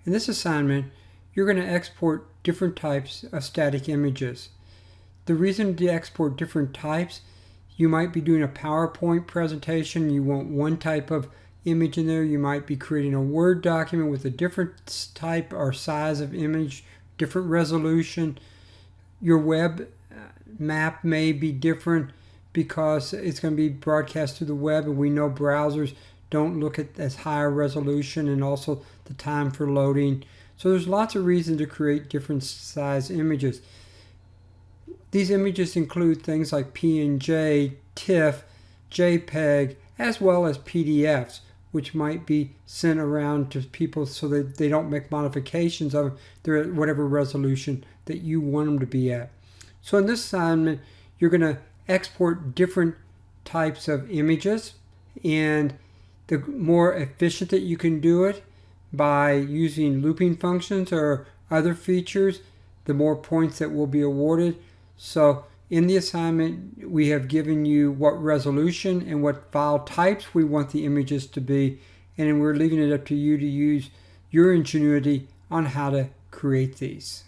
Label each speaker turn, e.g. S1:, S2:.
S1: In this assignment, you're going to export different types of static images. The reason to export different types, you might be doing a PowerPoint presentation, you want one type of image in there, you might be creating a Word document with a different type or size of image, different resolution. Your web map may be different because it's going to be broadcast through the web, and we know browsers don't look at as higher resolution, and also the time for loading. So there's lots of reasons to create different size images. These images include things like PNG, TIFF, JPEG, as well as PDFs, which might be sent around to people so that they don't make modifications of them. They're at whatever resolution that you want them to be at. So in this assignment, you're going to export different types of images, and the more efficient that you can do it by using looping functions or other features, the more points that will be awarded. So in the assignment, we have given you what resolution and what file types we want the images to be, and we're leaving it up to you to use your ingenuity on how to create these.